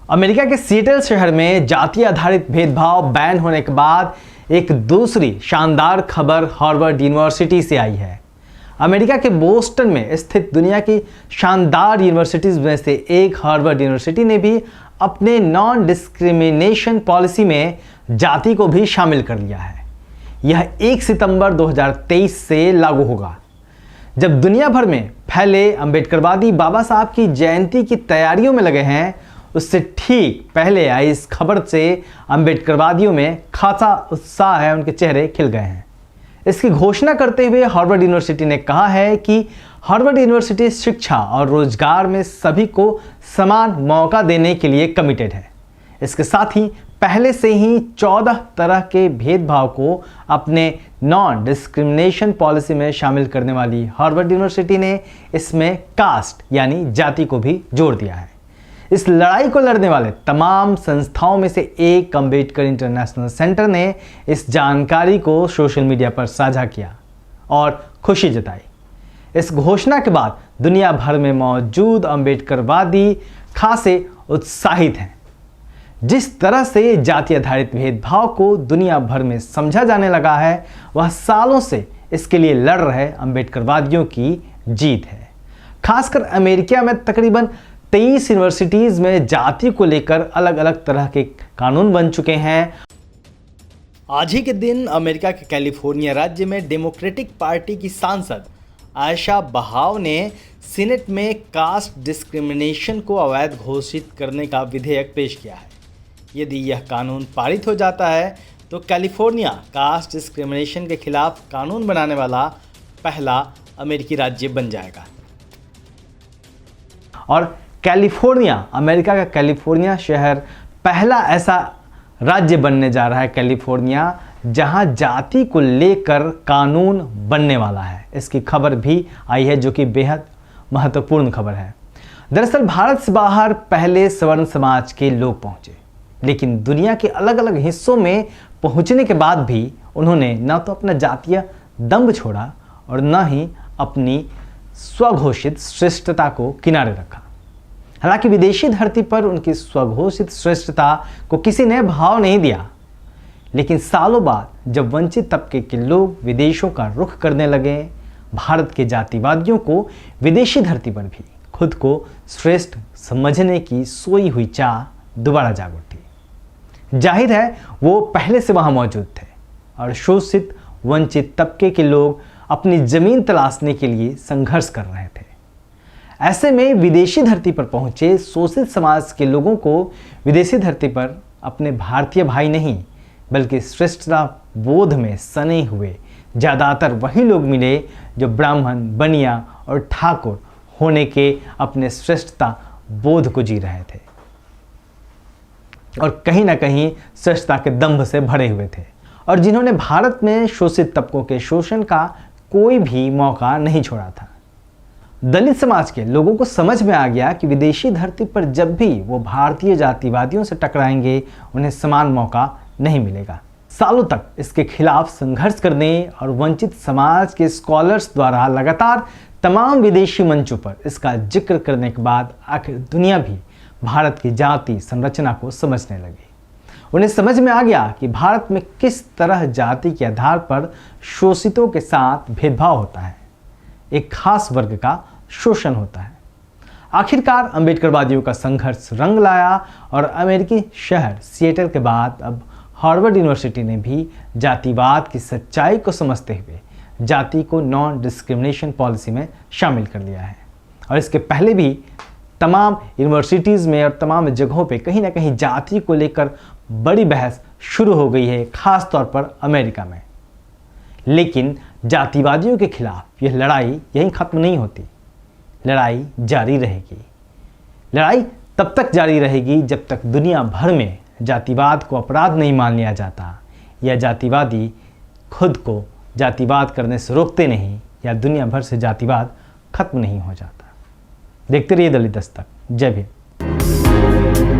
America के Seattle शहर में जाति आधारित भेदभाव बैन होने के बाद एक दूसरी शानदार खबर हार्वर्ड यूनिवर्सिटी से आई है। अमेरिका के बोस्टन में स्थित दुनिया की शानदार यूनिवर्सिटीज में से एक हार्वर्ड यूनिवर्सिटी ने भी अपने नॉन डिस्क्रिमिनेशन पॉलिसी में जाति को भी शामिल कर लिया है। यह 1 सितंबर 2023 से लागू होगा। जब दुनिया भर में फैले अंबेडकरवादी बाबा साहब की जयंती की तैयारियों में लगे हैं, उससे ठीक पहले आई इस खबर से अंबेडकरवादियों में खासा उत्साह है, उनके चेहरे खिल गए हैं। इसकी घोषणा करते हुए हार्वर्ड यूनिवर्सिटी ने कहा है कि हार्वर्ड यूनिवर्सिटी शिक्षा और रोजगार में सभी को समान मौका देने के लिए कमिटेड है। इसके साथ ही पहले से ही 14 तरह के भेदभाव को अपने नॉन डिस्क्रिमिनेशन पॉलिसी में शामिल करने वाली हार्वर्ड यूनिवर्सिटी ने इसमें कास्ट यानी जाति को भी जोड़ दिया है। इस लड़ाई को लड़ने वाले तमाम संस्थाओं में से एक अम्बेडकर इंटरनेशनल सेंटर ने इस जानकारी को सोशल मीडिया पर साझा किया और खुशी जताई। इस घोषणा के बाद दुनिया भर में मौजूद अम्बेडकरवादी खासे उत्साहित हैं। जिस तरह से जाति आधारित भेदभाव को दुनिया भर में समझा जाने लगा है, वह सालों से इसके लिए लड़ रहे अम्बेडकरवादियों की जीत है। खासकर अमेरिका में तकरीबन 23 यूनिवर्सिटीज में जाति को लेकर अलग अलग तरह के कानून बन चुके हैं। आज ही के दिन अमेरिका के कैलिफोर्निया राज्य में डेमोक्रेटिक पार्टी की सांसद आयशा बहाव ने सीनेट में कास्ट डिस्क्रिमिनेशन को अवैध घोषित करने का विधेयक पेश किया है। यदि यह कानून पारित हो जाता है तो कैलिफोर्निया कास्ट डिस्क्रिमिनेशन के खिलाफ कानून बनाने वाला पहला अमेरिकी राज्य बन जाएगा। और कैलिफोर्निया, अमेरिका का कैलिफोर्निया शहर पहला ऐसा राज्य बनने जा रहा है, कैलिफोर्निया, जहां जाति को लेकर कानून बनने वाला है। इसकी खबर भी आई है जो कि बेहद महत्वपूर्ण खबर है। दरअसल भारत से बाहर पहले सवर्ण समाज के लोग पहुंचे, लेकिन दुनिया के अलग अलग हिस्सों में पहुंचने के बाद भी उन्होंने न तो अपना जातीय दंभ छोड़ा और न ही अपनी स्वघोषित श्रेष्ठता को किनारे रखा। हालांकि विदेशी धरती पर उनकी स्वघोषित श्रेष्ठता को किसी ने भाव नहीं दिया, लेकिन सालों बाद जब वंचित तबके के लोग विदेशों का रुख करने लगे, भारत के जातिवादियों को विदेशी धरती पर भी खुद को श्रेष्ठ समझने की सोई हुई चाह दोबारा जाग उठी। जाहिर है वो पहले से वहां मौजूद थे और शोषित वंचित तबके के लोग अपनी जमीन तलाशने के लिए संघर्ष कर रहे थे। ऐसे में विदेशी धरती पर पहुंचे शोषित समाज के लोगों को विदेशी धरती पर अपने भारतीय भाई नहीं बल्कि श्रेष्ठता बोध में सने हुए ज़्यादातर वही लोग मिले जो ब्राह्मण, बनिया और ठाकुर होने के अपने श्रेष्ठता बोध को जी रहे थे और कहीं ना कहीं श्रेष्ठता के दंभ से भरे हुए थे और जिन्होंने भारत में शोषित तबकों के शोषण का कोई भी मौका नहीं छोड़ा था। दलित समाज के लोगों को समझ में आ गया कि विदेशी धरती पर जब भी वो भारतीय जातिवादियों से टकराएंगे, उन्हें समान मौका नहीं मिलेगा। सालों तक इसके खिलाफ संघर्ष करने और वंचित समाज के स्कॉलर्स द्वारा लगातार तमाम विदेशी मंचों पर इसका जिक्र करने के बाद आखिर दुनिया भी भारत की जाति संरचना को समझने लगी। उन्हें समझ में आ गया कि भारत में किस तरह जाति के आधार पर शोषितों के साथ भेदभाव होता है, एक खास वर्ग का शोषण होता है। आखिरकार अंबेडकरवादियों का संघर्ष रंग लाया और अमेरिकी शहर सिएटल के बाद अब हार्वर्ड यूनिवर्सिटी ने भी जातिवाद की सच्चाई को समझते हुए जाति को नॉन डिस्क्रिमिनेशन पॉलिसी में शामिल कर लिया है। और इसके पहले भी तमाम यूनिवर्सिटीज़ में और तमाम जगहों पे कहीं ना कहीं जाति को लेकर बड़ी बहस शुरू हो गई है, ख़ास तौर पर अमेरिका में। लेकिन जातिवादियों के खिलाफ यह लड़ाई यहीं ख़त्म नहीं होती, लड़ाई जारी रहेगी। लड़ाई तब तक जारी रहेगी जब तक दुनिया भर में जातिवाद को अपराध नहीं मान लिया जाता या जातिवादी खुद को जातिवाद करने से रोकते नहीं या दुनिया भर से जातिवाद खत्म नहीं हो जाता। देखते रहिए दलित दस्तक। जय भीम।